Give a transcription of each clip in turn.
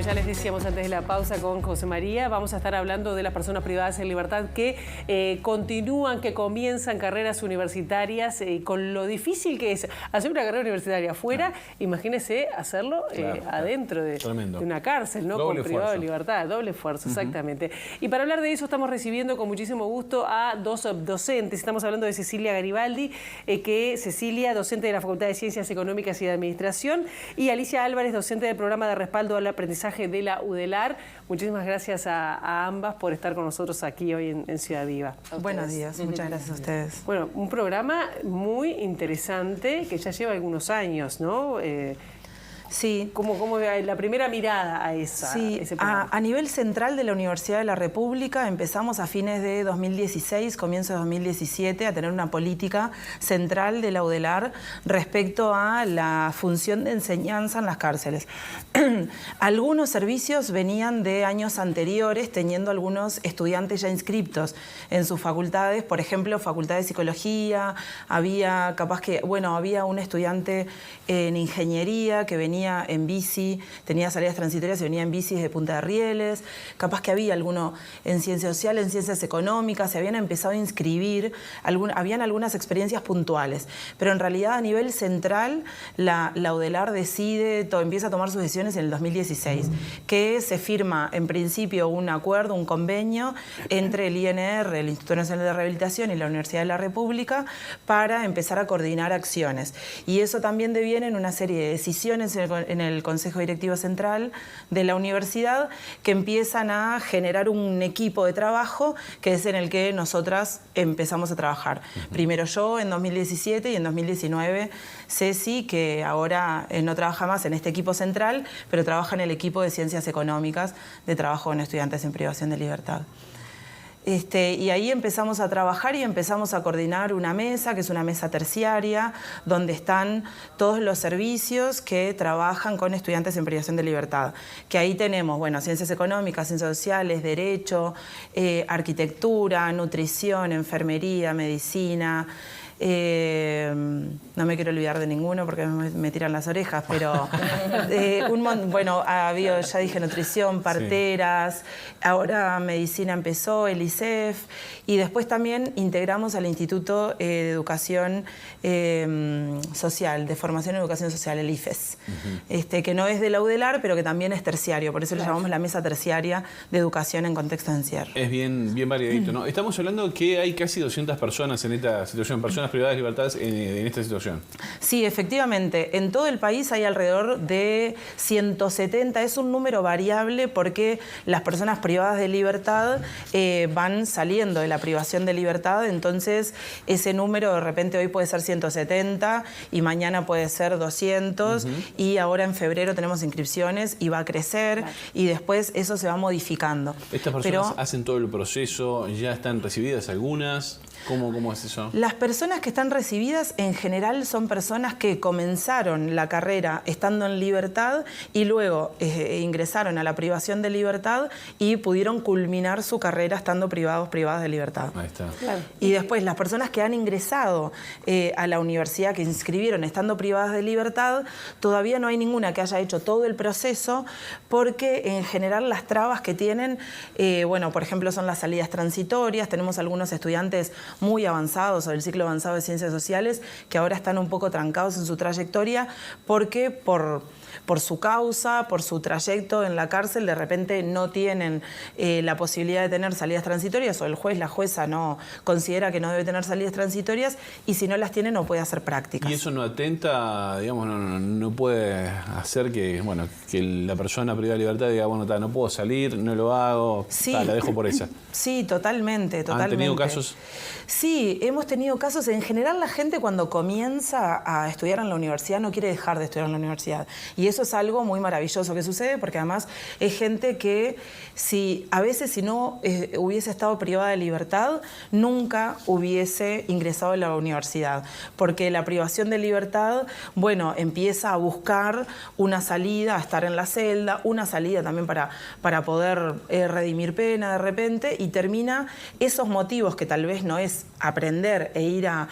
ya les decíamos antes de la pausa con José María, vamos a estar hablando de las personas privadas en libertad que continúan, que comienzan carreras universitarias, con lo difícil que es hacer una carrera universitaria afuera, imagínese hacerlo adentro de una cárcel, ¿no? Con privado de libertad, doble esfuerzo, exactamente. Y para hablar de eso estamos recibiendo con muchísimo gusto a dos docentes. Estamos hablando de Cecilia Garibaldi, Cecilia, docente de la Facultad de Ciencias Económicas y de Administración, y Alicia Álvarez, docente del programa de respaldo al aprendizaje de la UDELAR. Muchísimas gracias a ambas por estar con nosotros aquí hoy en Ciudad Viva. Buenos días, muchas gracias a ustedes. Bueno, un programa muy interesante que ya lleva algunos años, ¿no? Sí. ¿Cómo la primera mirada a ese programa? A nivel central de la Universidad de la República empezamos a fines de 2016, comienzo de 2017, a tener una política central de la UDELAR respecto a la función de enseñanza en las cárceles. Algunos servicios venían de años anteriores, teniendo algunos estudiantes ya inscriptos en sus facultades, por ejemplo, Facultad de Psicología, había un estudiante en Ingeniería que venía en bici, tenía salidas transitorias y venía en bici de Punta de Rieles, capaz que había alguno en Ciencias Sociales, en Ciencias Económicas, se habían empezado a inscribir, habían algunas experiencias puntuales, pero en realidad a nivel central la UDELAR empieza a tomar sus decisiones en el 2016, que se firma en principio un acuerdo, un convenio entre el INR, el Instituto Nacional de Rehabilitación, y la Universidad de la República para empezar a coordinar acciones. Y eso también deviene en una serie de decisiones en el Consejo Directivo Central de la universidad que empiezan a generar un equipo de trabajo que es en el que nosotras empezamos a trabajar. Primero yo en 2017 y en 2019 Ceci, que ahora no trabaja más en este equipo central, pero trabaja en el equipo de Ciencias Económicas de trabajo con estudiantes en privación de libertad. Y ahí empezamos a trabajar y empezamos a coordinar una mesa, que es una mesa terciaria, donde están todos los servicios que trabajan con estudiantes en privación de libertad. Que ahí tenemos, Ciencias Económicas, Ciencias Sociales, Derecho, Arquitectura, Nutrición, Enfermería, Medicina. No me quiero olvidar de ninguno porque me tiran las orejas, pero ya dije nutrición, parteras, ahora medicina empezó, el ISEF, y después también integramos al Instituto de Educación Social, de Formación en Educación Social, el IFES, que no es de la UDELAR, pero que también es terciario, por eso le llamamos la mesa terciaria de educación en contexto de encierro. Es bien variadito, ¿no? Estamos hablando que hay casi 200 personas en esta situación, personas privadas de libertad en esta situación. Sí, efectivamente. En todo el país hay alrededor de 170. Es un número variable porque las personas privadas de libertad van saliendo de la privación de libertad. Entonces, ese número de repente hoy puede ser 170 y mañana puede ser 200. Y ahora en febrero tenemos inscripciones y va a crecer. Y después eso se va modificando. ¿Estas personas hacen todo el proceso? ¿Ya están recibidas algunas? ¿Cómo es eso? Las personas que están recibidas en general son personas que comenzaron la carrera estando en libertad y luego ingresaron a la privación de libertad y pudieron culminar su carrera estando privadas de libertad. Ahí está. Claro. Y después las personas que han ingresado a la universidad, que inscribieron estando privadas de libertad, todavía no hay ninguna que haya hecho todo el proceso porque en general las trabas que tienen, por ejemplo, son las salidas transitorias. Tenemos algunos estudiantes muy avanzados o del ciclo avanzado de Ciencias Sociales que ahora están un poco trancados en su trayectoria porque por su causa, por su trayecto en la cárcel, de repente no tienen la posibilidad de tener salidas transitorias o el juez, la jueza no considera que no debe tener salidas transitorias y si no las tiene no puede hacer prácticas. ¿Y eso no atenta, digamos, no puede hacer que la persona privada de libertad diga, no puedo salir, no lo hago, la dejo por esa? Sí, totalmente. ¿Han tenido casos? Sí, hemos tenido casos. En general la gente cuando comienza a estudiar en la universidad no quiere dejar de estudiar en la universidad. Y eso es algo muy maravilloso que sucede porque además es gente que a veces si no hubiese estado privada de libertad, nunca hubiese ingresado a la universidad. Porque la privación de libertad, empieza a buscar una salida, a estar en la celda, una salida también para poder redimir pena de repente y termina esos motivos que tal vez no es aprender e ir a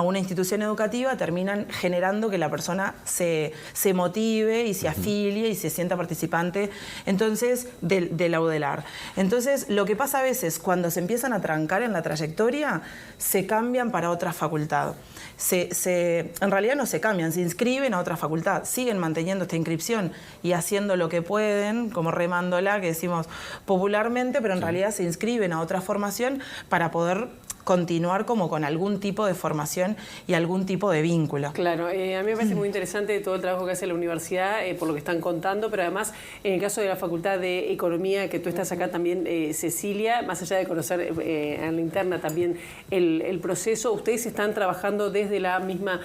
una institución educativa, terminan generando que la persona se motive y se afilie y se sienta participante entonces de la UDELAR. Entonces, lo que pasa a veces cuando se empiezan a trancar en la trayectoria, se cambian para otra facultad. En realidad no se cambian, se inscriben a otra facultad, siguen manteniendo esta inscripción y haciendo lo que pueden, como remándola, que decimos popularmente, pero en realidad se inscriben a otra formación para poder continuar como con algún tipo de formación y algún tipo de vínculo. Claro, a mí me parece muy interesante todo el trabajo que hace la universidad, por lo que están contando, pero además en el caso de la Facultad de Economía, que tú estás acá también, Cecilia, más allá de conocer en la interna también el proceso, ustedes están trabajando desde la misma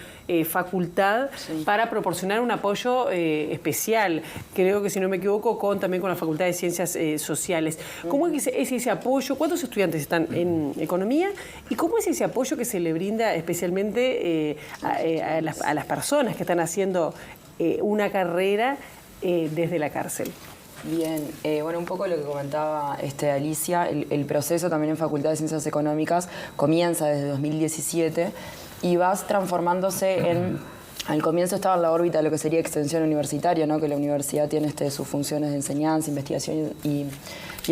facultad para proporcionar un apoyo especial, creo que si no me equivoco, también con la Facultad de Ciencias Sociales. ¿Cómo es ese apoyo? ¿Cuántos estudiantes están en Economía? ¿Y cómo es ese apoyo que se le brinda especialmente a las personas que están haciendo una carrera desde la cárcel? Bien, bueno, un poco lo que comentaba Alicia, el proceso también en Facultad de Ciencias Económicas comienza desde 2017 y vas transformándose en... Al comienzo estaba en la órbita de lo que sería extensión universitaria, ¿no? Que la universidad tiene sus funciones de enseñanza, investigación y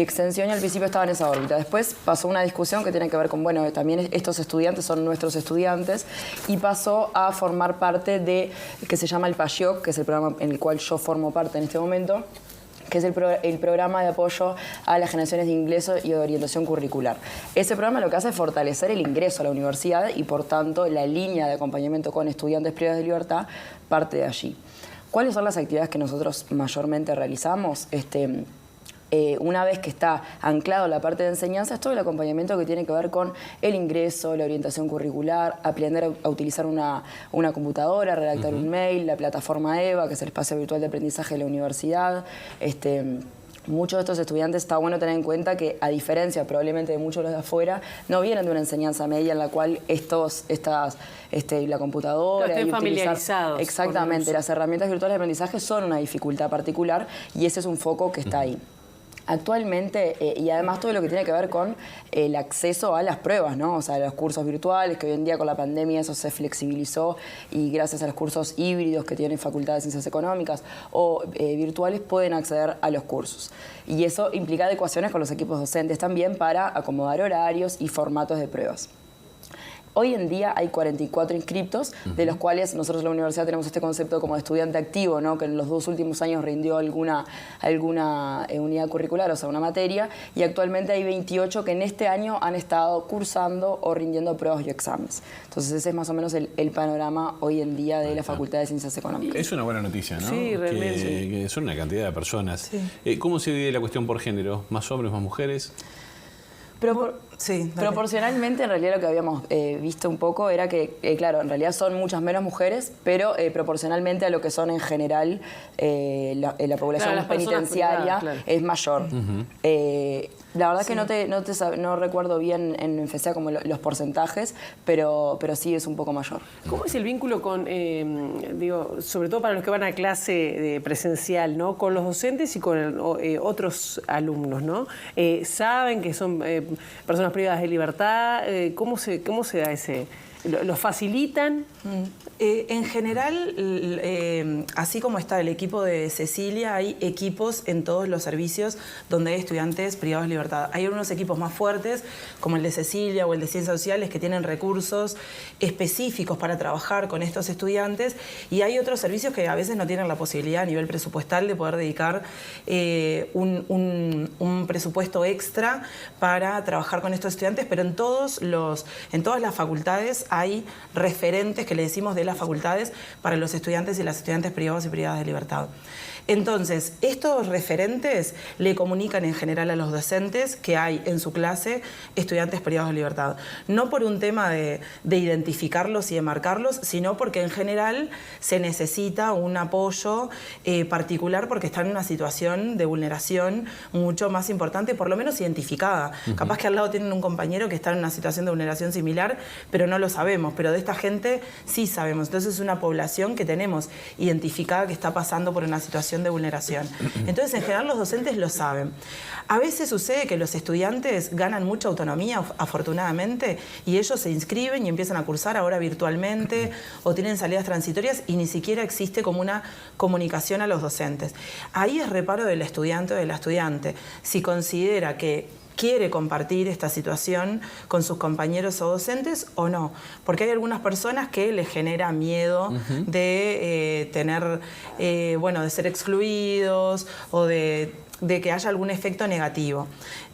extensión, y al principio estaba en esa órbita. Después pasó una discusión que tiene que ver con, bueno, también estos estudiantes son nuestros estudiantes, y pasó a formar parte de, que se llama el PAYOC, que es el programa en el cual yo formo parte en este momento, que es el programa de apoyo a las generaciones de ingreso y de orientación curricular. Ese programa lo que hace es fortalecer el ingreso a la universidad y, por tanto, la línea de acompañamiento con estudiantes privados de libertad parte de allí. ¿Cuáles son las actividades que nosotros mayormente realizamos? Una vez que está anclado la parte de enseñanza, es todo el acompañamiento que tiene que ver con el ingreso, la orientación curricular, aprender a utilizar una computadora, redactar un mail, la plataforma EVA, que es el espacio virtual de aprendizaje de la universidad. Muchos de estos estudiantes, está bueno tener en cuenta que, a diferencia probablemente de muchos de los de afuera, no vienen de una enseñanza media en la cual la computadora... Estén familiarizados. Exactamente, las herramientas virtuales de aprendizaje son una dificultad particular y ese es un foco que está ahí. Actualmente, y además todo lo que tiene que ver con el acceso a las pruebas, ¿no? O sea, los cursos virtuales, que hoy en día con la pandemia eso se flexibilizó y gracias a los cursos híbridos que tienen Facultad de Ciencias Económicas o virtuales pueden acceder a los cursos. Y eso implica adecuaciones con los equipos docentes también para acomodar horarios y formatos de pruebas. Hoy en día hay 44 inscriptos, de los cuales nosotros en la universidad tenemos este concepto como de estudiante activo, ¿no? Que en los 2 últimos años rindió alguna unidad curricular, o sea, una materia, y actualmente hay 28 que en este año han estado cursando o rindiendo pruebas y exámenes. Entonces ese es más o menos el panorama hoy en día de la Facultad de Ciencias Económicas. Es una buena noticia, ¿no? Sí, realmente. Que son una cantidad de personas. Sí. ¿Cómo se divide la cuestión por género? ¿Más hombres, más mujeres? Sí, proporcionalmente, en realidad lo que habíamos visto un poco era que, claro, en realidad son muchas menos mujeres, pero proporcionalmente a lo que son en general la población penitenciaria es mayor. La verdad que no recuerdo bien en FCA como los porcentajes, pero sí es un poco mayor. ¿Cómo es el vínculo con, sobre todo para los que van a clase presencial, ¿no? Con los docentes y con otros alumnos, ¿no? ¿Saben que son personas privadas de libertad? ¿Cómo se da ese...? ¿Los facilitan? En general, así como está el equipo de Cecilia, hay equipos en todos los servicios donde hay estudiantes privados de libertad. Hay unos equipos más fuertes, como el de Cecilia o el de Ciencias Sociales, que tienen recursos específicos para trabajar con estos estudiantes, y hay otros servicios que a veces no tienen la posibilidad a nivel presupuestal de poder dedicar un presupuesto extra para trabajar con estos estudiantes, pero en todas las facultades hay referentes que le decimos de las facultades para los estudiantes y las estudiantes privados y privadas de libertad. Entonces, estos referentes le comunican en general a los docentes que hay en su clase estudiantes privados de libertad. No por un tema de identificarlos y de marcarlos, sino porque en general se necesita un apoyo particular porque están en una situación de vulneración mucho más importante, por lo menos identificada. Capaz que al lado tienen un compañero que está en una situación de vulneración similar, pero no lo sabemos. Pero de esta gente sí sabemos. Entonces es una población que tenemos identificada que está pasando por una situación situación de vulneración. Entonces, en general, los docentes lo saben. A veces sucede que los estudiantes ganan mucha autonomía, afortunadamente, y ellos se inscriben y empiezan a cursar ahora virtualmente o tienen salidas transitorias y ni siquiera existe como una comunicación a los docentes. Ahí es reparo del estudiante o de la estudiante. Si considera que quiere compartir esta situación con sus compañeros o docentes o no. Porque hay algunas personas que les genera miedo de tener, de ser excluidos o de que haya algún efecto negativo.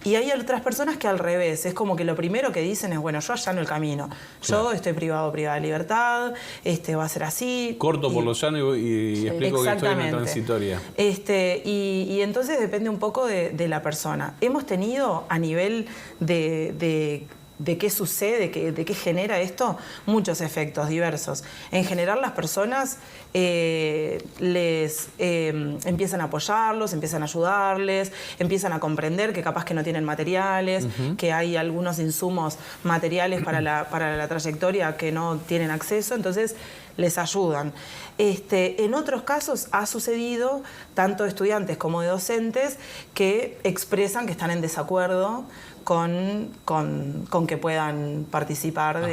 Y hay otras personas que al revés, es como que lo primero que dicen es, bueno, yo allano el camino. Yo estoy privada de libertad, va a ser así. Corto por lo llano y explico que estoy en una transitoria. Y entonces depende un poco de la persona. Hemos tenido a nivel de qué sucede, de qué genera esto, muchos efectos diversos. En general las personas les empiezan a apoyarlos, empiezan a ayudarles, empiezan a comprender que capaz que no tienen materiales, que hay algunos insumos materiales para la trayectoria que no tienen acceso, entonces les ayudan. En otros casos ha sucedido, tanto de estudiantes como de docentes, que expresan que están en desacuerdo con que puedan participar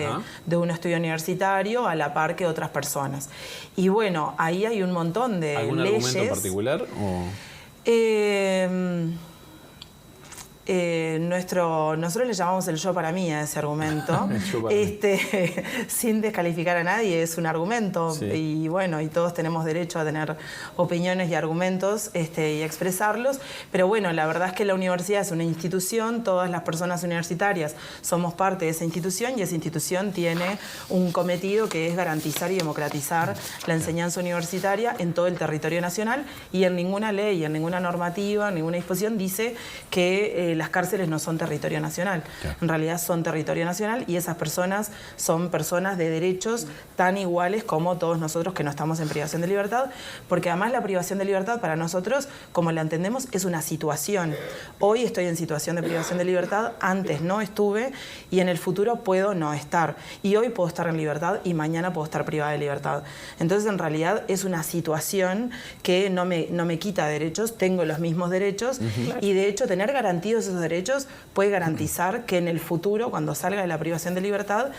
de un estudio universitario a la par que otras personas. Y bueno, ahí hay un montón de ¿algún leyes. argumento particular? Nosotros le llamamos el yo para mí a ese argumento, sin descalificar a nadie, es un argumento, y bueno, y todos tenemos derecho a tener opiniones y argumentos y expresarlos, pero bueno, la verdad es que la universidad es una institución, todas las personas universitarias somos parte de esa institución y esa institución tiene un cometido que es garantizar y democratizar la enseñanza universitaria en todo el territorio nacional, y en ninguna ley, en ninguna normativa, en ninguna disposición dice que las cárceles no son territorio nacional. En realidad son territorio nacional y esas personas son personas de derechos tan iguales como todos nosotros que no estamos en privación de libertad, porque además la privación de libertad para nosotros, como la entendemos, es una situación. Hoy estoy en situación de privación de libertad, antes no estuve y en el futuro puedo no estar. Y hoy puedo estar en libertad y mañana puedo estar privada de libertad. Entonces, en realidad es una situación que no me quita derechos, tengo los mismos derechos y de hecho tener garantidos esos derechos puede garantizar que en el futuro, cuando salga de la privación de libertad,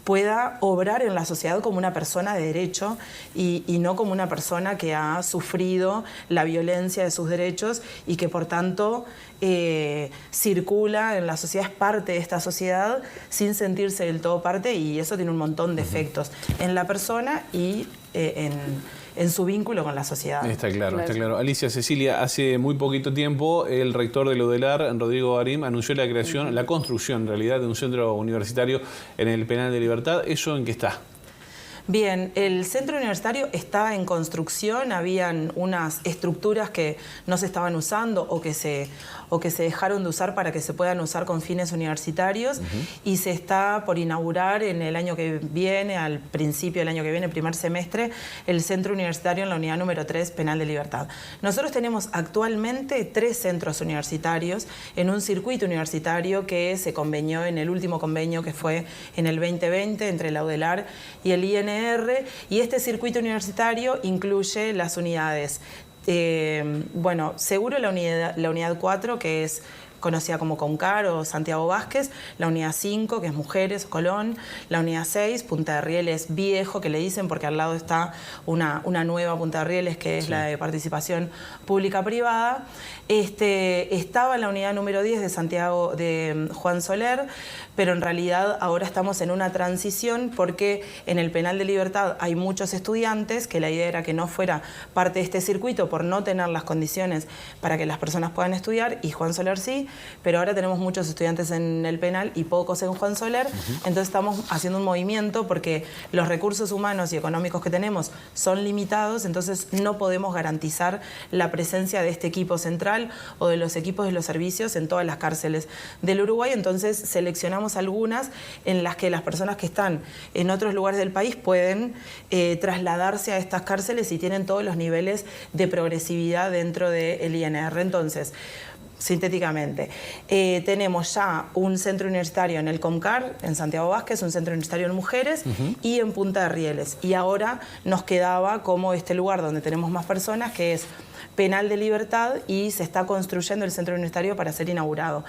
pueda obrar en la sociedad como una persona de derecho y no como una persona que ha sufrido la violencia de sus derechos y que por tanto circula en la sociedad, es parte de esta sociedad sin sentirse del todo parte, y eso tiene un montón de efectos en la persona y en su vínculo con la sociedad. Está claro. Alicia, Cecilia, hace muy poquito tiempo el rector del UDELAR, Rodrigo Garim, anunció la creación, la construcción en realidad de un centro universitario en el Penal de Libertad. ¿Eso en qué está? Bien, el centro universitario está en construcción, habían unas estructuras que no se estaban usando o que se dejaron de usar para que se puedan usar con fines universitarios y se está por inaugurar en el año que viene, al principio del año que viene, el primer semestre, el centro universitario en la unidad número 3, Penal de Libertad. Nosotros tenemos actualmente 3 centros universitarios en un circuito universitario que se convenió en el último convenio que fue en el 2020 entre la UDELAR y el INR, y este circuito universitario incluye las unidades, seguro la unidad 4, que es conocida como Concar o Santiago Vázquez, la unidad 5, que es Mujeres, Colón, la unidad 6, Punta de Rieles Viejo, que le dicen porque al lado está una nueva Punta de Rieles, que es la de participación pública-privada. Estaba en la unidad número 10 de Santiago de Juan Soler, pero en realidad ahora estamos en una transición porque en el Penal de Libertad hay muchos estudiantes, que la idea era que no fuera parte de este circuito por no tener las condiciones para que las personas puedan estudiar, y Juan Soler sí, pero ahora tenemos muchos estudiantes en el penal y pocos en Juan Soler, entonces estamos haciendo un movimiento porque los recursos humanos y económicos que tenemos son limitados, entonces no podemos garantizar la presencia de este equipo central o de los equipos de los servicios en todas las cárceles del Uruguay, entonces seleccionamos algunas en las que las personas que están en otros lugares del país pueden trasladarse a estas cárceles y tienen todos los niveles de progresividad dentro del INR. Entonces, sintéticamente, tenemos ya un centro universitario en el Concar, en Santiago Vázquez, un centro universitario en Mujeres y en Punta de Rieles. Y ahora nos quedaba como este lugar donde tenemos más personas, que es penal de Libertad y se está construyendo el centro universitario para ser inaugurado.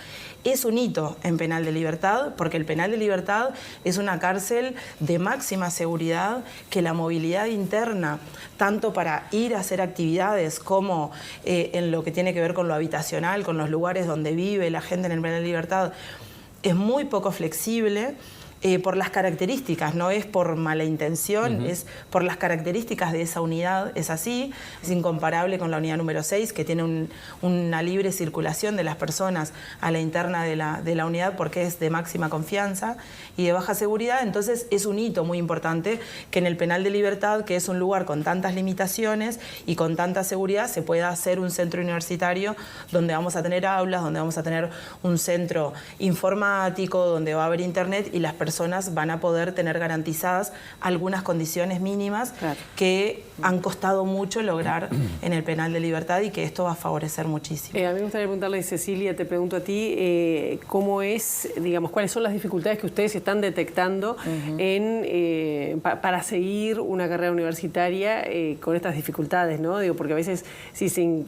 Es un hito en penal de Libertad porque el penal de Libertad es una cárcel de máxima seguridad que la movilidad interna, tanto para ir a hacer actividades como en lo que tiene que ver con lo habitacional, con los lugares donde vive la gente en el penal de Libertad, es muy poco flexible. Por las características, no es por mala intención, es por las características de esa unidad, es así, es incomparable con la unidad número 6, que tiene una libre circulación de las personas a la interna de la unidad porque es de máxima confianza y de baja seguridad. Entonces es un hito muy importante que en el penal de Libertad, que es un lugar con tantas limitaciones y con tanta seguridad, se pueda hacer un centro universitario donde vamos a tener aulas, donde vamos a tener un centro informático, donde va a haber internet y las personas van a poder tener garantizadas algunas condiciones mínimas que han costado mucho lograr en el penal de Libertad y que esto va a favorecer muchísimo. A mí me gustaría preguntarle, Cecilia, te pregunto a ti, ¿cómo es, digamos, cuáles son las dificultades que ustedes están detectando para seguir una carrera universitaria con estas dificultades, ¿no? Digo, porque a veces si se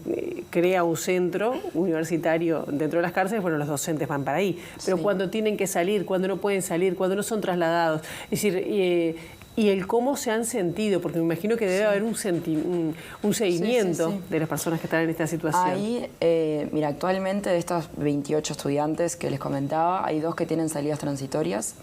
crea un centro universitario dentro de las cárceles, bueno, los docentes van para ahí, pero cuando tienen que salir, cuando no pueden salir, cuando no son trasladados, es decir, y el cómo se han sentido, porque me imagino que debe haber un seguimiento de las personas que están en esta situación. Ahí, mira, actualmente de estos 28 estudiantes que les comentaba, hay 2 que tienen salidas transitorias.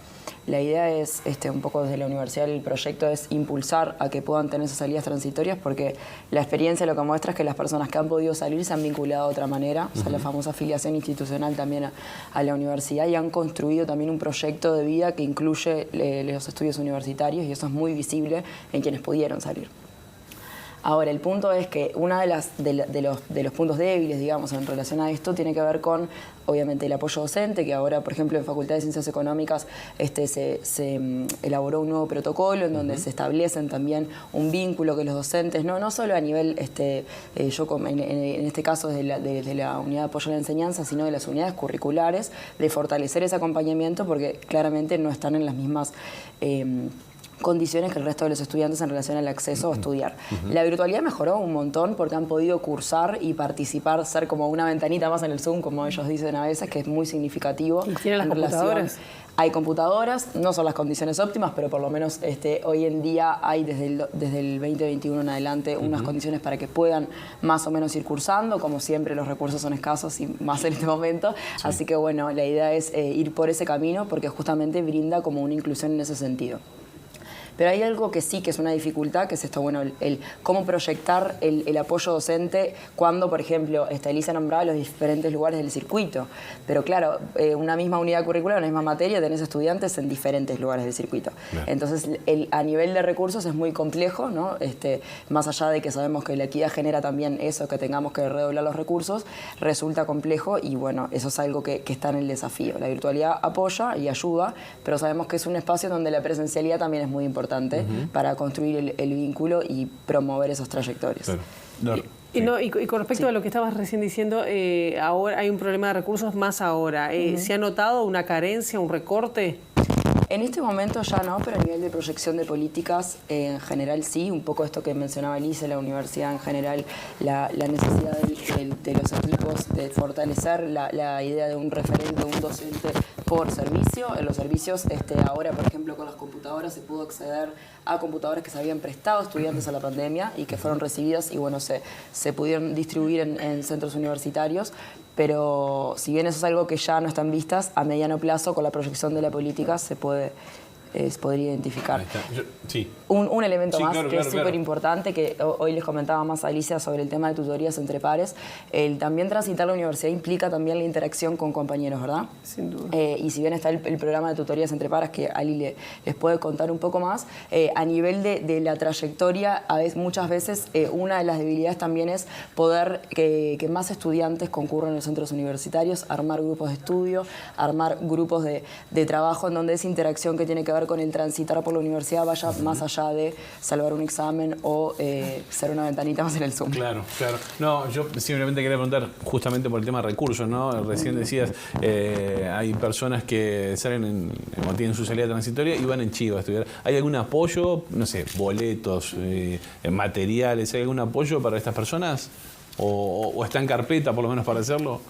La idea es, un poco desde la universidad, el proyecto es impulsar a que puedan tener esas salidas transitorias porque la experiencia lo que muestra es que las personas que han podido salir se han vinculado de otra manera, o sea, la famosa afiliación institucional también a la universidad y han construido también un proyecto de vida que incluye los estudios universitarios y eso es muy visible en quienes pudieron salir. Ahora, el punto es que uno de los puntos débiles, digamos, en relación a esto tiene que ver con, obviamente, el apoyo docente, que ahora, por ejemplo, en Facultad de Ciencias Económicas se elaboró un nuevo protocolo en donde se establecen también un vínculo que los docentes, no solo a nivel, en este caso desde la unidad de apoyo a la enseñanza, sino de las unidades curriculares, de fortalecer ese acompañamiento porque claramente no están en las mismas condiciones que el resto de los estudiantes en relación al acceso a estudiar. La virtualidad mejoró un montón porque han podido cursar y participar, ser como una ventanita más en el Zoom, como ellos dicen a veces, que es muy significativo. ¿Y tienen las computadoras? Hay computadoras, no son las condiciones óptimas, pero por lo menos hoy en día hay desde el 2021 en adelante unas condiciones para que puedan más o menos ir cursando. Como siempre, los recursos son escasos y más en este momento. Así que bueno, la idea es ir por ese camino porque justamente brinda como una inclusión en ese sentido. Pero hay algo que sí que es una dificultad, que es esto, bueno, el cómo proyectar el apoyo docente cuando, por ejemplo, Alicia nombraba los diferentes lugares del circuito. Pero claro, una misma unidad curricular, una misma materia, tenés estudiantes en diferentes lugares del circuito. Bien. Entonces, a nivel de recursos es muy complejo, ¿no? Más allá de que sabemos que la equidad genera también eso, que tengamos que redoblar los recursos, resulta complejo y bueno, eso es algo que está en el desafío. La virtualidad apoya y ayuda, pero sabemos que es un espacio donde la presencialidad también es muy importante para construir el vínculo y promover esas trayectorias. Claro. Y con respecto a lo que estabas recién diciendo, ahora hay un problema de recursos más ahora. ¿Se ha notado una carencia, un recorte? En este momento ya no, pero a nivel de proyección de políticas en general sí, un poco esto que mencionaba Alicia, la universidad en general, la necesidad de los equipos, de fortalecer la idea de un referente, un docente por servicio. En los servicios, ahora por ejemplo con las computadoras se pudo acceder a computadoras que se habían prestado a estudiantes a la pandemia y que fueron recibidas y bueno, se pudieron distribuir en centros universitarios. Pero si bien eso es algo que ya no está en vistas, a mediano plazo con la proyección de la política se podría identificar. Un elemento más que es súper importante, que hoy les comentaba más a Alicia sobre el tema de tutorías entre pares. El también transitar la universidad implica también la interacción con compañeros, ¿verdad? Sin duda. Y si bien está el programa de tutorías entre pares, que Ali les puede contar un poco más, a nivel de la trayectoria, muchas veces una de las debilidades también es poder que más estudiantes concurran en los centros universitarios, armar grupos de estudio, armar grupos de trabajo en donde esa interacción que tiene que ver con el transitar por la universidad vaya más allá de salvar un examen o ser una ventanita más en el Zoom. Claro. No, yo simplemente quería preguntar justamente por el tema de recursos, ¿no? Recién decías, hay personas que salen o tienen su salida transitoria y van en Chivo a estudiar. ¿Hay algún apoyo, no sé, boletos, materiales, hay algún apoyo para estas personas? o está en carpeta por lo menos para hacerlo?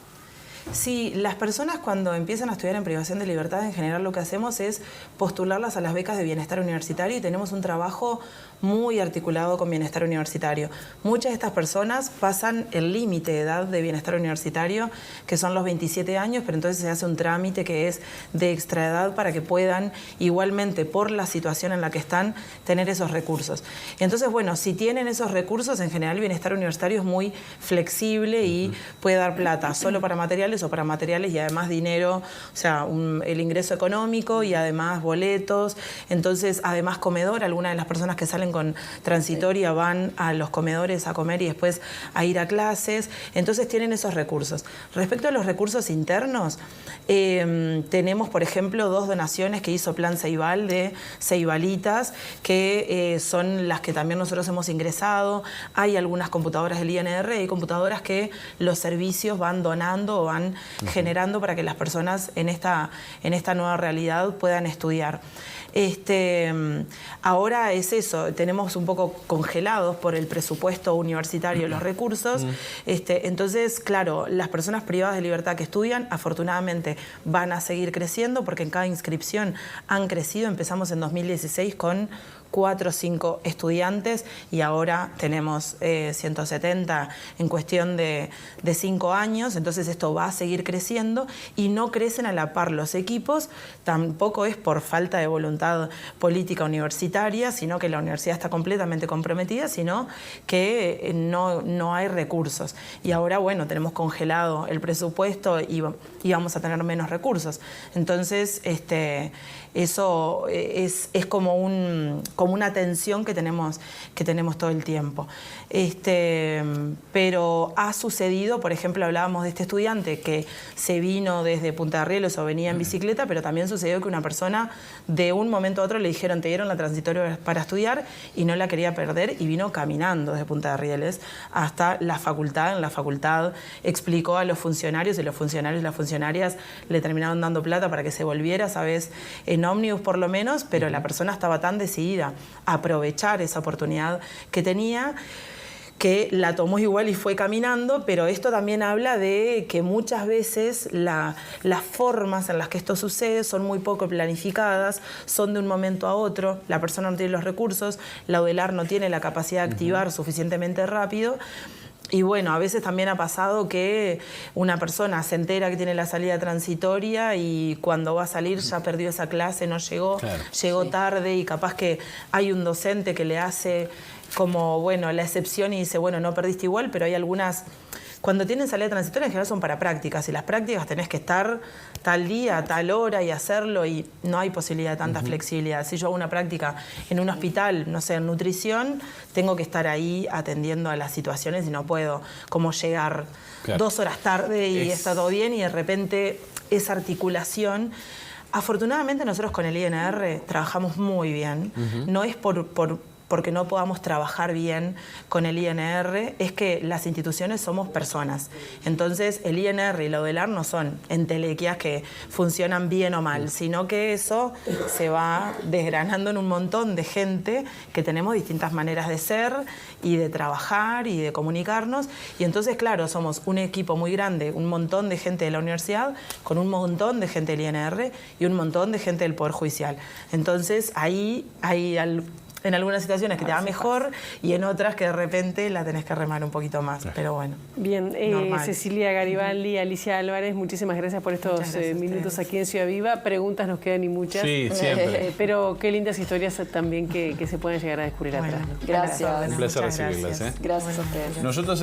Sí, las personas cuando empiezan a estudiar en privación de libertad, en general lo que hacemos es postularlas a las becas de bienestar universitario y tenemos un trabajo muy articulado con bienestar universitario. Muchas de estas personas pasan el límite de edad de bienestar universitario, que son los 27 años, pero entonces se hace un trámite que es de extraedad para que puedan, igualmente por la situación en la que están, tener esos recursos. Y entonces, bueno, si tienen esos recursos, en general el bienestar universitario es muy flexible y puede dar plata solo para materiales o para materiales y además dinero, o sea, el ingreso económico y además boletos, entonces además comedor. Algunas de las personas que salen con transitoria van a los comedores a comer y después a ir a clases, entonces tienen esos recursos. Respecto a los recursos internos, tenemos por ejemplo 2 donaciones que hizo Plan Ceibal de Ceibalitas, que son las que también nosotros hemos ingresado. Hay algunas computadoras del INR, hay computadoras que los servicios van donando o van generando para que las personas en esta nueva realidad puedan estudiar. Ahora es eso, tenemos un poco congelados por el presupuesto universitario los recursos, entonces claro, las personas privadas de libertad que estudian afortunadamente van a seguir creciendo porque en cada inscripción han crecido. Empezamos en 2016 con 4 o 5 estudiantes y ahora tenemos 170 en cuestión de 5 años, entonces esto va a seguir creciendo y no crecen a la par los equipos, tampoco es por falta de voluntad política universitaria, sino que la universidad está completamente comprometida, sino que no hay recursos. Y ahora, bueno, tenemos congelado el presupuesto y vamos a tener menos recursos. Entonces, eso es como una tensión que tenemos todo el tiempo. Pero ha sucedido, por ejemplo, hablábamos de este estudiante que se vino desde Punta de Rieles o venía en bicicleta, pero también sucedió que una persona de un momento a otro le dijeron, te dieron la transitoria para estudiar y no la quería perder y vino caminando desde Punta de Rieles hasta la facultad. En la facultad explicó a los funcionarios y los funcionarios y las funcionarias le terminaron dando plata para que se volviera, ¿sabes? En ómnibus por lo menos, pero la persona estaba tan decidida a aprovechar esa oportunidad que tenía, que la tomó igual y fue caminando, pero esto también habla de que muchas veces las formas en las que esto sucede son muy poco planificadas, son de un momento a otro, la persona no tiene los recursos, la UDELAR no tiene la capacidad de activar suficientemente rápido. Y bueno, a veces también ha pasado que una persona se entera que tiene la salida transitoria y cuando va a salir ya perdió esa clase, no llegó, llegó tarde y capaz que hay un docente que le hace como, bueno, la excepción y dice, bueno, no perdiste igual, pero hay algunas... Cuando tienen salida transitoria en general son para prácticas y las prácticas tenés que estar tal día, tal hora y hacerlo y no hay posibilidad de tanta flexibilidad. Si yo hago una práctica en un hospital, no sé, en nutrición, tengo que estar ahí atendiendo a las situaciones y no puedo como llegar 2 horas tarde y está todo bien y de repente esa articulación... Afortunadamente nosotros con el INR trabajamos muy bien, no es porque no podamos trabajar bien con el INR, es que las instituciones somos personas. Entonces, el INR y la UDELAR no son entelequias que funcionan bien o mal, sino que eso se va desgranando en un montón de gente que tenemos distintas maneras de ser y de trabajar y de comunicarnos. Y entonces, claro, somos un equipo muy grande, un montón de gente de la universidad, con un montón de gente del INR y un montón de gente del Poder Judicial. Entonces, ahí hay en algunas situaciones que te va mejor y en otras que de repente la tenés que remar un poquito más, pero bueno. Bien, Cecilia Garibaldi, Alicia Álvarez, muchísimas gracias por estos minutos aquí en Ciudad Viva. Preguntas nos quedan y muchas. Sí, siempre. Pero qué lindas historias también que se pueden llegar a descubrir atrás. Gracias. Un placer recibirlas. Gracias a ustedes. Nosotros